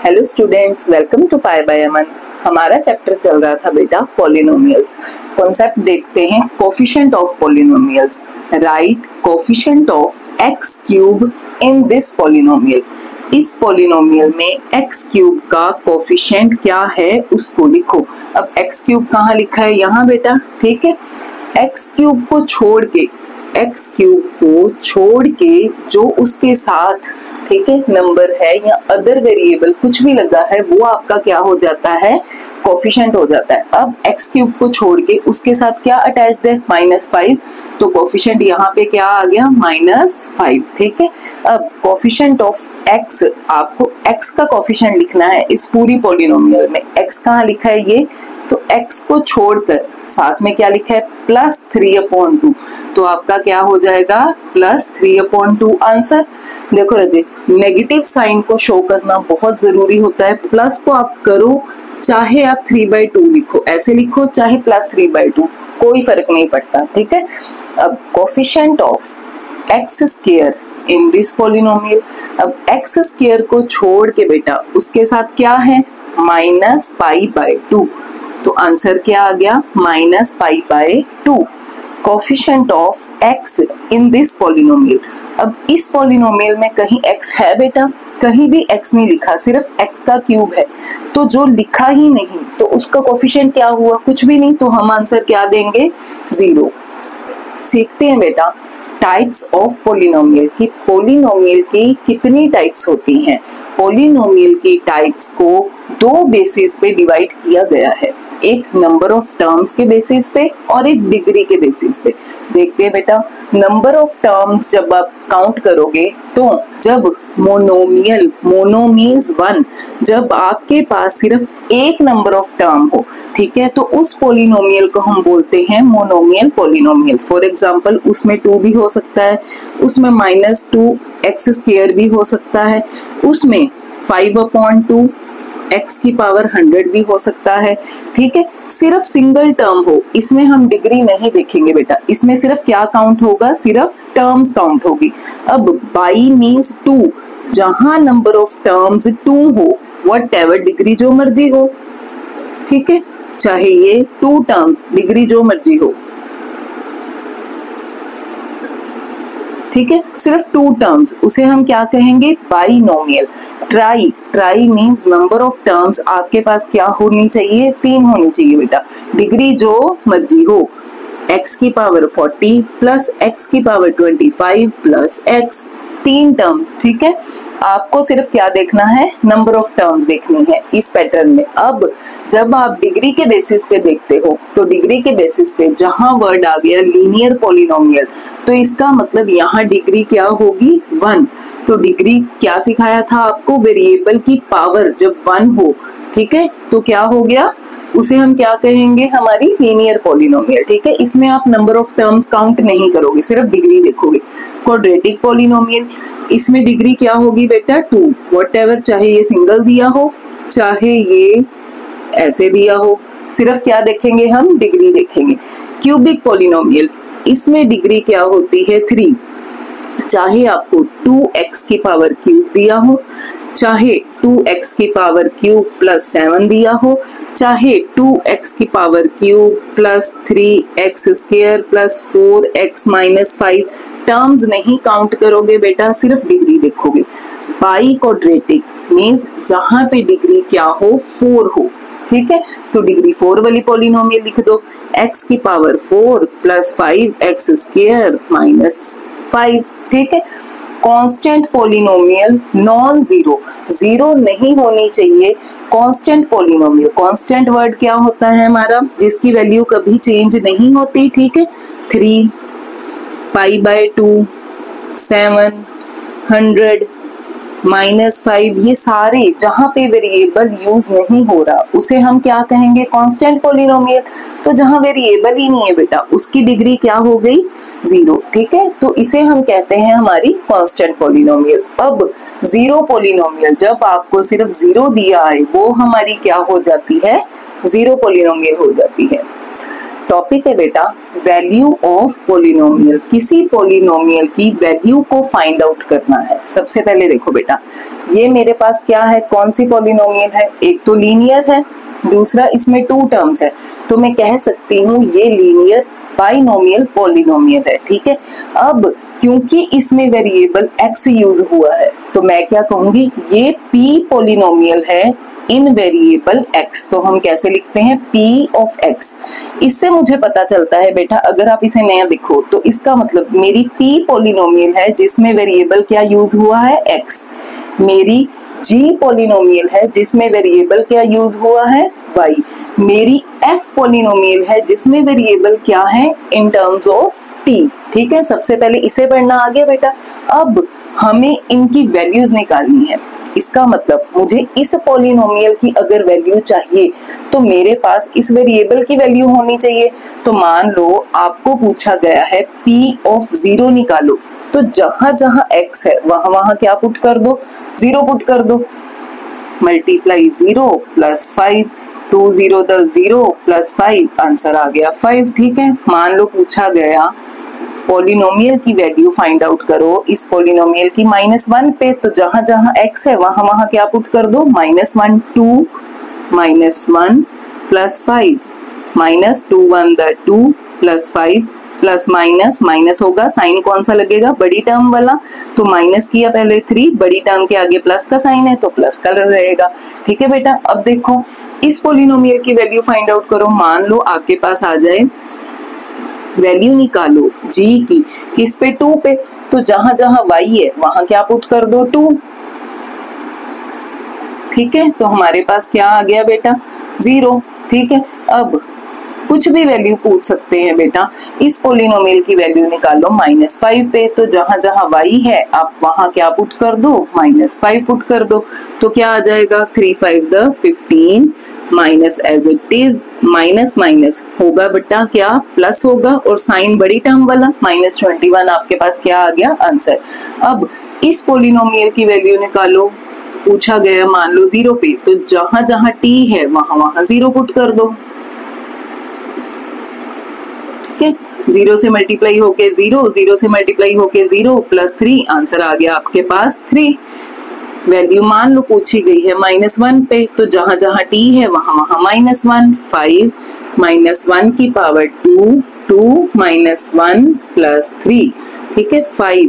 Hello students, welcome to pi by Aman. हमारा chapter चल रहा था बेटा पॉलिनोमियल्स। कॉन्सेप्ट देखते हैं coefficient of polynomials. Right coefficient of x cube in this polynomial. इस पॉलिनोमियल में एक्स क्यूब का कोफिशिएंट क्या है उसको लिखो। अब एक्स क्यूब कहाँ लिखा है? यहाँ बेटा, ठीक है। एक्स क्यूब को छोड़ के जो उसके साथ, ठीक है, नंबर है या अदर वेरिएबल कुछ भी लगा है वो आपका क्या हो जाता है? कोफिशिएंट हो जाता है। अब एक्स क्यूब को छोड़ के उसके साथ क्या अटैच्ड है? -5, तो कोफिशिएंट यहाँ पे क्या आ गया? -5, ठीक है। अब कोफिशिएंट ऑफ एक्स, आपको एक्स का कोफिशिएंट लिखना है इस पूरी पॉलिनोमियल में। एक्स कहाँ लिखा है? ये तो एक्स को छोड़कर साथ में क्या लिखा है? +3/2, तो आपका क्या हो जाएगा? +3/2 आंसर। देखो रजे, नेगेटिव साइन को शो करना बहुत जरूरी होता है। प्लस को आप करो, चाहे आप 3/2 लिखो, ऐसे लिखो, चाहे +3/2, कोई फर्क नहीं पड़ता, ठीक है। अब coefficient of x square in this polynomial. अब एक्स स्क्वायर को छोड़ के बेटा उसके साथ क्या है? -π/2, तो आंसर क्या आ गया? -π/2। Coefficient of x in this polynomial. अब इस पॉलिनोमियल में कहीं एक्स है बेटा? कहीं भी एक्स नहीं लिखा, सिर्फ एक्स का क्यूब है। तो जो लिखा ही नहीं तो उसका कोफिशिएंट क्या हुआ? कुछ भी नहीं, तो हम आंसर क्या देंगे? 0। सीखते हैं बेटा टाइप्स ऑफ पॉलिनोमियल की। पॉलिनोमियल की कितनी टाइप्स होती हैं? पॉलिनोमियल की टाइप्स को 2 बेसिस पे डिवाइड किया गया है, एक नंबर ऑफ टर्म्स के बेसिस पे और एक डिग्री के बेसिस पे। देखते हैं बेटा, नंबर ऑफ टर्म्स जब आप काउंट करोगे तो जब मोनोमियल, मोनो मीन्स 1, जब आपके पास सिर्फ एक नंबर ऑफ टर्म हो, ठीक है, तो उस पॉलिनोमियल को हम बोलते हैं मोनोमियल पॉलिनोमियल। फॉर एग्जांपल उसमें 2 भी हो सकता है, उसमें -2x² भी हो सकता है, उसमें 5/2 x की पावर 100 भी हो सकता है, ठीक है। सिर्फ सिंगल टर्म हो, इसमें हम डिग्री नहीं देखेंगे बेटा, इसमें सिर्फ क्या काउंट होगा? सिर्फ टर्म्स काउंट होगी। अब बाई मीन्स 2, जहां नंबर ऑफ टर्म्स 2 हो, व्हाटएवर डिग्री जो मर्जी हो, ठीक है, चाहे ये 2 टर्म्स, डिग्री जो मर्जी हो, ठीक है, सिर्फ 2 टर्म्स, उसे हम क्या कहेंगे? Binomial. Try means number of terms आपके पास क्या होनी चाहिए? 3 होनी चाहिए बेटा, डिग्री जो मर्जी हो, x की पावर 40 प्लस x की पावर 25 प्लस x, 3 टर्म्स, ठीक है। आपको सिर्फ क्या देखना है? नंबर ऑफ टर्म्स देखनी है इस पैटर्न में। अब जब आप डिग्री के बेसिस पे देखते हो तो डिग्री के बेसिस पे जहां वर्ड आ गया लीनियर पॉलिनोमियल, तो इसका मतलब यहाँ डिग्री क्या होगी? 1। तो डिग्री क्या सिखाया था आपको? वेरिएबल की पावर जब 1 हो, ठीक है, तो क्या हो गया? उसे हम क्या कहेंगे? हमारी लीनियर पॉलिनोमियल, ठीक है। इसमें आप नंबर ऑफ टर्म्स काउंट नहीं करोगे, सिर्फ डिग्री देखोगे। क्वाड्रेटिक पॉलिनोमियल, इसमें डिग्री क्या होगी बेटा? 2, व्हाटएवर, चाहे ये सिंगल दिया हो, चाहे ये ऐसे दिया हो, सिर्फ क्या देखेंगे हम? डिग्री देखेंगे। क्यूबिक पॉलिनोमियल, इसमें डिग्री क्या होती है? 3, चाहे आपको 2x की पावर क्यूब दिया हो, चाहे 2x की पावर क्यूब प्लस 7 दिया हो, चाहे 2x की power cube plus 3x² plus 4x - 5, terms नहीं काउंट करोगे बेटा, सिर्फ डिग्री देखोगे। बाई क्वाड्रेटिक मीन्स जहां पे डिग्री क्या हो? 4 हो, ठीक है, तो डिग्री 4 वाली पॉलिनोमियल लिख दो, x की पावर 4 प्लस 5x² - 5, ठीक है। Constant polynomial non zero, zero नहीं होनी चाहिए कांस्टेंट पॉलिनोमियल। कांस्टेंट वर्ड क्या होता है हमारा? जिसकी वैल्यू कभी चेंज नहीं होती, ठीक है। 3, π/2, 7, 100, -5, ये सारे जहां पे वेरिएबल यूज नहीं हो रहा उसे हम क्या कहेंगे? Constant polynomial. तो जहां वेरिएबल ही नहीं है बेटा उसकी डिग्री क्या हो गई? 0, ठीक है, तो इसे हम कहते हैं हमारी कांस्टेंट पॉलिनोमियल। अब 0 पॉलिनोमियल, जब आपको सिर्फ 0 दिया है वो हमारी क्या हो जाती है? 0 पॉलिनोमियल हो जाती है। टॉपिक है बेटा वैल्यू ऑफ पॉलिनोमियल। किसी पॉलिनोमियल की वैल्यू को फाइंड आउट करना है। सबसे पहले देखो बेटा, ये मेरे पास क्या है, कौन सी पॉलिनोमियल है, एक तो लीनियर है, दूसरा इसमें टू टर्म्स है, तो मैं कह सकती हूँ ये लीनियर बाइनोमियल पॉलिनोमियल है। ठीक है, अब क्योंकि इसमें वेरिएबल x यूज हुआ है तो मैं क्या कहूंगी, ये p पॉलिनोमियल है इन वेरिएबल x। तो हम कैसे लिखते हैं, p ऑफ x। इससे मुझे पता चलता है बेटा, अगर आप इसे नया देखो तो इसका मतलब मेरी p पॉलिनोमियल है जिसमें वेरिएबल क्या यूज हुआ है, x। मेरी g पॉलिनोमियल है जिसमें वेरिएबल क्या यूज हुआ है, y। मेरी f पॉलिनोमियल है जिसमें वेरिएबल क्या है इन टर्म्स ऑफ t। ठीक है, सबसे पहले इसे पढ़ना आ गया बेटा। अब हमें इनकी वैल्यूज निकालनी है। इसका मतलब मुझे इस पॉलिनोमियल की अगर वैल्यू चाहिए तो मेरे पास इस वेरिएबल की वैल्यू होनी चाहिए। तो मान लो आपको पूछा गया है p ऑफ 0 निकालो, तो जहां जहां x है वहां वहां क्या पुट कर दो, 0 पुट कर दो। मल्टीप्लाई 0 प्लस 5, 2 0 10 0 प्लस 5, आंसर आ गया 5। ठीक है, मान लो पूछा गया पॉलिनोमियल की वैल्यू फाइंड आउट करो इस पॉलिनोमियल की -1 पे, तो जहां जहां x है वहां वहां क्या पुट कर दो, -1 2 -1 प्लस 5, -2 1 2 प्लस 5 प्लस माइनस होगा, साइन कौन सा लगेगा, बड़ी टर्म वाला, तो माइनस किया पहले 3, बड़ी टर्म के आगे प्लस का साइन है तो प्लस का रहेगा। ठीक है बेटा, अब देखो इस पॉलिनोमियल की वैल्यू फाइंड आउट करो। मान लो आपके पास आ जाए, वैल्यू निकालो g की, किस पे, 2 पे, तो जहां जहां y है वहां क्या पुट कर दो, 2। ठीक है, तो हमारे पास क्या आ गया बेटा, 0। ठीक है, अब कुछ भी वैल्यू पूछ सकते हैं बेटा। इस पॉलिनोमियल की वैल्यू निकालो -5 पे, तो जहां जहां y है आप वहां क्या पुट कर दो, -5 पुट कर दो, तो क्या आ जाएगा, 3 5 द 15 minus as it is, minus minus होगा बेटा क्या, प्लस होगा, और साइन बड़ी टर्म वाला -21 आपके पास क्या आ गया, आंसर। अब इस पॉलिनोमियल की वैल्यू निकालो, पूछा गया मान लो 0 पे, तो जहां जहां t है वहां वहां 0 पुट कर दो। ठीक है, 0 से मल्टीप्लाई होके 0, 0 से मल्टीप्लाई होके 0 प्लस 3, आंसर आ गया आपके पास 3। वैल्यू मान लो पूछी गई है -1 पे, तो जहां जहां t है वहां वहां -1, 5 -1 की पावर 2, 2 -1 प्लस 3। ठीक है, 5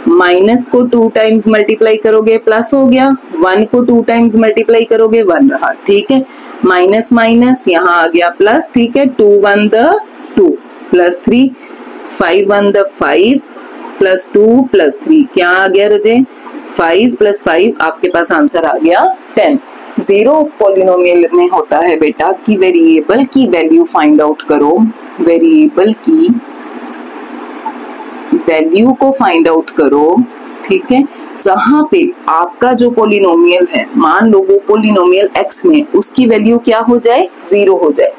माइनस को 2 टाइम्स मल्टीप्लाई करोगे प्लस हो गया, 1 को 2 टाइम्स मल्टीप्लाई करोगे 1 रहा। ठीक है, माइनस माइनस यहाँ आ गया प्लस। ठीक है, 2 1 the 2 plus 3, 5 1 the 5 plus 2 plus 3, क्या आ गया रजे, 5 प्लस 5, आपके पास आंसर आ गया 10। जीरो ऑफ पॉलिनोमियल में होता है बेटा कि वेरिएबल की वैल्यू फाइंड आउट करो, वेरिएबल की वैल्यू को फाइंड आउट करो। ठीक है, जहां पे आपका जो पॉलिनोमियल है, मान लो वो पॉलिनोमियल x में उसकी वैल्यू क्या हो जाए, 0 हो जाए।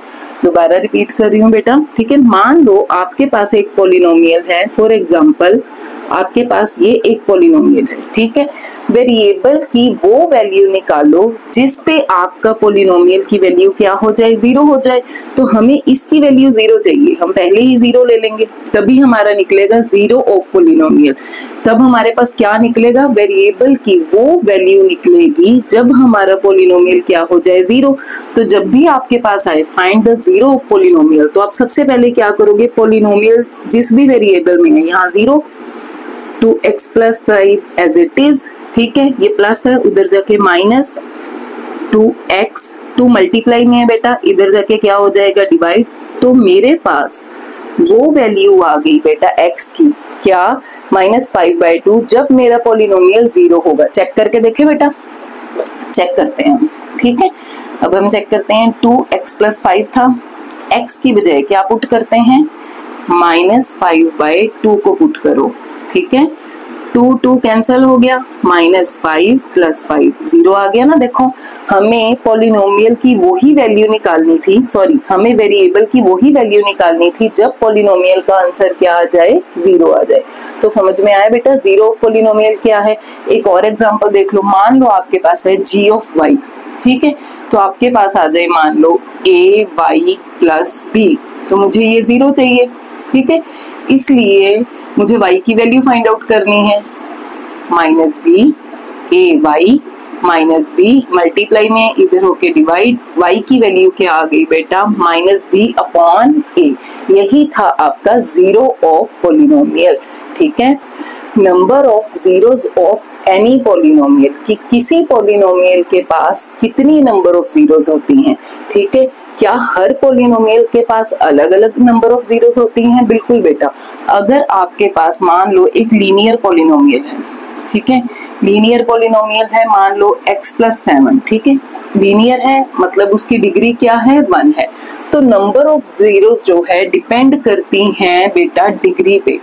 दोबारा रिपीट कर रही हूँ बेटा। ठीक है, मान लो आपके पास एक पॉलिनोमियल है, फॉर एग्जांपल आपके पास ये एक पॉलिनोमियल है। ठीक है, वेरिएबल की वो वैल्यू निकालो जिस पे आपका पॉलिनोमियल की वैल्यू क्या हो जाए, 0 हो जाए। तो हमें इसकी वैल्यू 0 चाहिए, हम पहले ही 0 ले लेंगे, तभी हमारा निकलेगा जीरो ऑफ पॉलिनोमियल। तब हमारे पास क्या निकलेगा, वेरिएबल की वो वैल्यू निकलेगी जब हमारा पॉलिनोमियल क्या हो जाए, 0। तो जब भी आपके पास आए find the zero of polynomial, तो आप सबसे पहले क्या करोगे, पॉलिनोमियल जिस भी वेरिएबल में है, यहाँ 0, 2x plus 5 as it is. ठीक है, ये प्लस है, उधर जाके माइनस 2x, 2 मल्टीप्लाई में है बेटा, इधर जाके क्या हो जाएगा, डिवाइड। तो मेरे पास वो वैल्यू आ गई बेटा x की, क्या, -5/2, जब मेरा पॉलिनोमियल 0 होगा। चेक करके देखे बेटा, चेक करते हैं हम। ठीक है, अब हम चेक करते हैं, 2x प्लस 5 था, x की बजाय क्या पुट करते हैं, -5/2 को पुट करो। ठीक है, 2 कैंसिल हो गया, -5 प्लस 5, 0 आ गया ना। देखो, हमें पॉलिनोमियल की वही वैल्यू निकालनी थी, सॉरी, हमें वेरिएबल की वही वैल्यू निकालनी थी जब पॉलिनोमियल का आंसर क्या आ जाए, 0 आ जाए। तो समझ में आया बेटा, जीरो ऑफ पॉलिनोमियल क्या है। एक और एग्जांपल देख लो, मान लो आपके पास है g ऑफ y। ठीक है, तो आपके पास आ जाए मान लो a y प्लस b। तो मुझे ये 0 चाहिए, ठीक है। इसलिए मुझे y की वैल्यू फाइंड आउट करनी है, माइनस बी ए वाई माइनस बी मल्टीप्लाई में इधर होके डिवाइड, y की वैल्यू क्या आ गई बेटा, माइनस बी अपॉन ए। यही था आपका जीरो ऑफ पॉलिनोमियल, ठीक है। Number of zeros of any polynomial, कि किसी पॉलिनोमियल के पास कितनी नंबर ऑफ जीरोज होती हैं, ठीक है। क्या हर पॉलिनोमियल के पास अलग अलग नंबर ऑफ जीरोज होती हैं? बिल्कुल बेटा। अगर आपके पास मान लो एक लीनियर पॉलिनोमियल है, ठीक है, लीनियर पॉलिनोमियल है, मान लो x + 7, ठीक है, लीनियर है मतलब उसकी डिग्री क्या है, 1 है। तो नंबर ऑफ जीरोज जो है डिपेंड करती हैं बेटा डिग्री पे,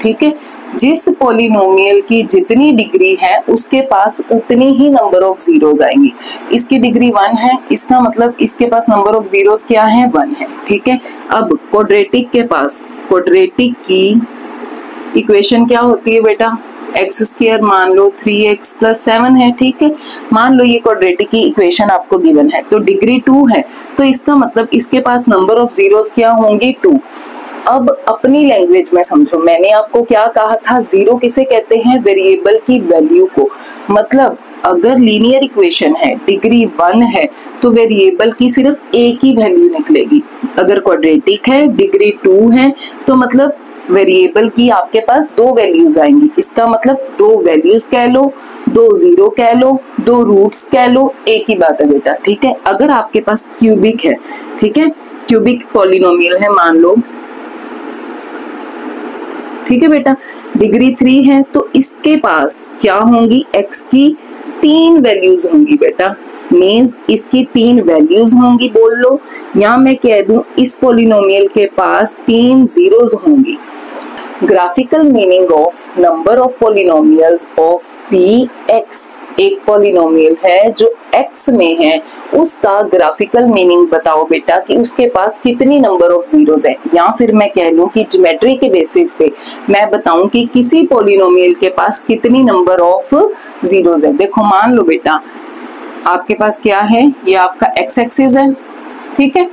ठीक है। जिस पॉलिनोमियल की जितनी डिग्री है उसके पास उतनी ही नंबर ऑफ जीरोज आएंगी। इसकी डिग्री 1 है, इसका मतलब इसके पास नंबर ऑफ जीरोज क्या है, 1 है, ठीक है। अब क्वाड्रेटिक के पास, क्वाड्रेटिक की इक्वेशन क्या होती है बेटा, x² मान लो 3x + 7 है, ठीक है। मान लो ये क्वाड्रेटिक की इक्वेशन आपको गिवन है, तो डिग्री 2 है, तो इसका मतलब इसके पास नंबर ऑफ जीरोज क्या होंगी, 2। अब अपनी लैंग्वेज में समझो, मैंने आपको क्या कहा था, जीरो किसे कहते हैं, वेरिएबल की वैल्यू को। मतलब अगर लीनियर इक्वेशन है, डिग्री 1 है, तो वेरिएबल की सिर्फ एक ही वैल्यू निकलेगी। अगर क्वाड्रेटिक है, डिग्री 2 है, तो मतलब वेरिएबल की आपके पास 2 वैल्यूज आएंगी। इसका मतलब 2 वैल्यूज कह लो, 2 जीरो कह लो, 2 रूट्स कह लो, एक ही बात है बेटा, ठीक है। अगर आपके पास क्यूबिक है, ठीक है, क्यूबिक पॉलिनोमियल है मान लो, ठीक है बेटा, डिग्री 3 है, तो इसके पास क्या होंगी, x की 3 वैल्यूज होंगी बेटा, मीन्स इसकी 3 वैल्यूज होंगी बोल लो, या मैं कह दूं इस पॉलिनोमियल के पास 3 जीरोज होंगी। Graphical meaning of number of polynomials of px, एक पॉलिनोमियल है जो x में है, उसका ग्राफिकल मीनिंग बताओ बेटा कि उसके पास कितनी नंबर ऑफ जीरोज है। या फिर मैं कह लूं कि ज्योमेट्री के बेसिस पे मैं बताऊं कि किसी पॉलिनोमियल के पास कितनी नंबर ऑफ जीरोज है। देखो मान लो बेटा आपके पास क्या है, ये आपका x एक्सिस है, ठीक है,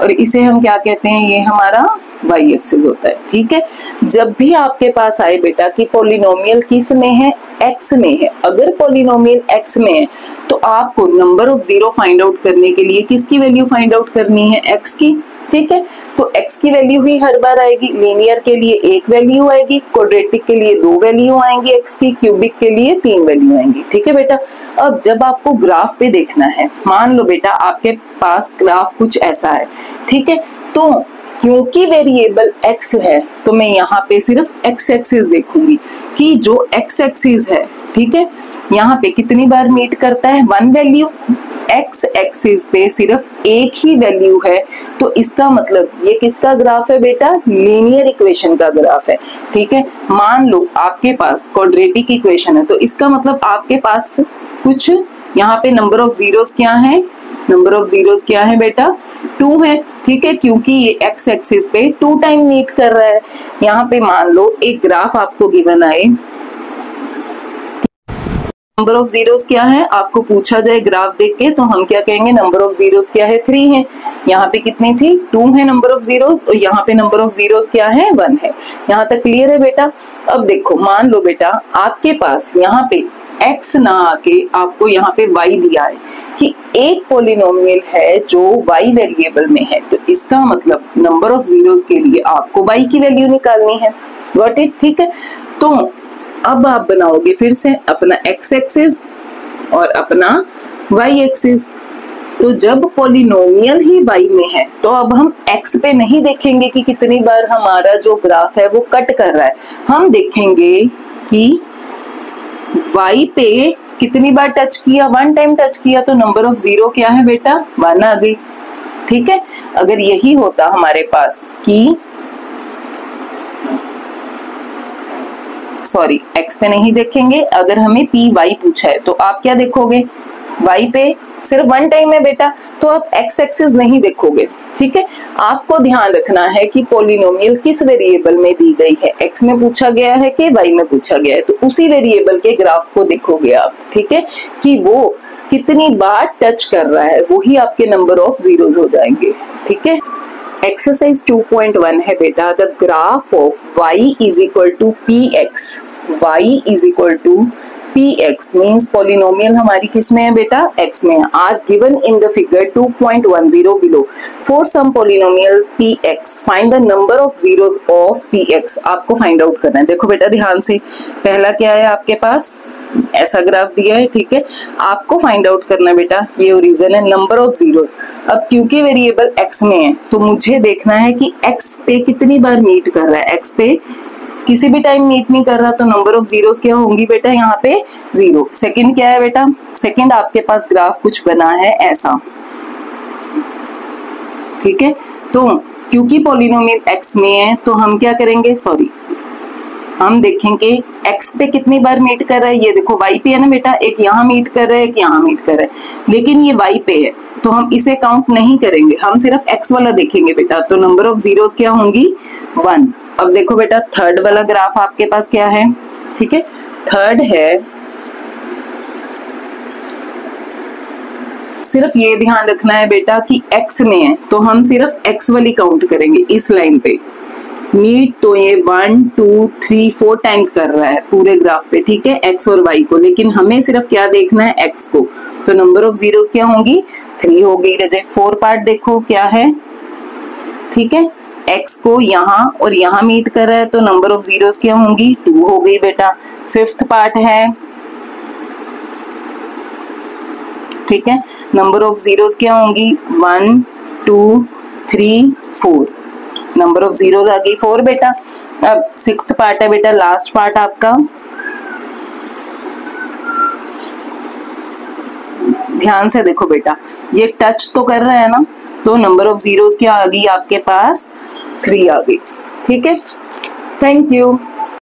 और इसे हम क्या कहते हैं, ये हमारा y एक्सिस होता है, ठीक है। जब भी आपके पास आए बेटा कि पॉलिनोमियल किस में है, x में है, अगर पॉलिनोमियल x में है तो आपको number of zero find out करने के लिए किसकी वैल्यू फाइंड आउट करनी है, x की, ठीक है। तो x की वैल्यू ही हर बार आएगी, लीनियर के लिए 1 वैल्यू आएगी, क्वाड्रेटिक के लिए 2 वैल्यू आएंगी x की, क्यूबिक के लिए 3 वैल्यू आएंगी, ठीक है बेटा। अब जब आपको ग्राफ पे देखना है, मान लो बेटा आपके पास ग्राफ कुछ ऐसा है, ठीक है, तो क्योंकि वेरिएबल x है तो मैं यहाँ पे सिर्फ x एक्सिस देखूंगी कि जो x एक्सिस है, ठीक है, यहाँ पे कितनी बार मीट करता है, 1 वैल्यू। x एक्सिस पे सिर्फ एक ही वैल्यू है, तो इसका मतलब ये किसका ग्राफ है बेटा, लीनियर इक्वेशन का ग्राफ है, ठीक है। मान लो आपके पास क्वाड्रेटिक इक्वेशन है, तो इसका मतलब आपके पास कुछ यहाँ पे नंबर ऑफ जीरोस क्या है, नंबर ऑफ जीरोस क्या है बेटा, 2 है, ठीक है, क्योंकि ये x एक्सिस पे 2 टाइम मीट कर रहा है। यहाँ पे मान लो एक ग्राफ आपको गिवन आए, नंबर ऑफ जीरोस क्या है आपको पूछा जाए ग्राफ देख के, तो हम क्या कहेंगे, नंबर ऑफ जीरोस क्या है, 3 है। यहाँ पे कितनी थी, 2 है नंबर ऑफ जीरोस, और यहाँ पे नंबर ऑफ जीरोस क्या है, 1 है। यहाँ तक क्लियर है बेटा। अब देखो मान लो बेटा आपके पास यहाँ पे x ना आके आपको यहाँ पे y दिया है कि एक पॉलिनोमियल है जो y वेरिएबल में है, तो इसका मतलब नंबर ऑफ जीरोस के लिए आपको y की वैल्यू निकालनी है। गॉट इट, ठीक है। तो अब आप बनाओगे फिर से अपना x एक्सिस और अपना y एक्सिस। तो जब पॉलिनोमियल ही y में है तो अब हम x पे नहीं देखेंगे कि कितनी बार हमारा जो ग्राफ है वो कट कर रहा है, हम देखेंगे कि y पे कितनी बार टच किया, 1 टाइम टच किया, तो नंबर ऑफ जीरो क्या है बेटा, 1 आ गई, ठीक है। अगर यही होता हमारे पास कि सॉरी x पे नहीं देखेंगे, अगर हमें पी वाई पूछा है तो आप क्या देखोगे, y पे सिर्फ 1 टाइम है बेटा, तो आप x एक्सिस नहीं देखोगे, ठीक है। आपको ध्यान रखना है कि पॉलिनोमियल किस वेरिएबल में दी गई है, x में पूछा गया है कि y में पूछा गया है, तो उसी वेरिएबल के ग्राफ को देखोगे आप, ठीक है, कि वो कितनी बार टच कर रहा है, वही आपके नंबर ऑफ जीरोस हो जाएंगे, ठीक है। एक्सरसाइज 2.1 है बेटा, the graph of y is equal to p x, y is equal to p x means polynomial हमारी किस में है बेटा, x में है, are given in the figure 2.10 below. For some polynomial px find the number of zeros of px, आपको find out करना है। देखो बेटा ध्यान से, पहला क्या है आपके पास, ऐसा ग्राफ दिया है, ठीक है, आपको फाइंड आउट करना है बेटा, ये ओरिजिन है, नंबर ऑफ जीरोस। अब क्योंकि वेरिएबल x में है तो मुझे देखना है कि x पे कितनी बार मीट कर रहा है, x पे किसी भी टाइम मीट नहीं कर रहा तो नंबर ऑफ जीरोस क्या होंगी बेटा, यहाँ पे 0। सेकंड क्या है बेटा, सेकंड आपके पास ग्राफ कुछ बना है ऐसा, ठीक है, तो क्योंकि पॉलिनोमियल x में है तो हम क्या करेंगे, हम देखेंगे x पे कितनी बार मीट कर रहा है, ये देखो y पे है ना बेटा, एक यहाँ मीट कर रहा है, एक यहाँ मीट कर रहा है, लेकिन ये y पे है तो हम इसे काउंट नहीं करेंगे, हम सिर्फ x वाला देखेंगे बेटा, तो नंबर ऑफ जीरोस क्या होंगी 1। अब देखो बेटा थर्ड वाला ग्राफ आपके पास क्या है, ठीक है, थर्ड है, सिर्फ ये ध्यान रखना है बेटा कि x में है तो हम सिर्फ x वाली काउंट करेंगे इस लाइन पे, मीट तो ये 1 2 3 4 टाइम्स कर रहा है पूरे ग्राफ पे, ठीक है, x और y को, लेकिन हमें सिर्फ क्या देखना है x को, तो नंबर ऑफ जीरोस क्या होंगी 3 हो गई। रजे 4 पार्ट देखो क्या है, ठीक है, x को यहाँ और यहाँ मीट कर रहा है तो नंबर ऑफ जीरोस क्या होंगी 2 हो गई बेटा। फिफ्थ पार्ट है, ठीक है, नंबर ऑफ जीरोस क्या होंगी 1 2 3 4, नंबर ऑफ जीरोस आ गई 4 बेटा। अब सिक्स्थ पार्ट है बेटा, लास्ट पार्ट आपका, ध्यान से देखो बेटा, ये टच तो कर रहा है ना, तो नंबर ऑफ जीरोस क्या आ गई आपके पास 3 आ गई, ठीक है, थैंक यू।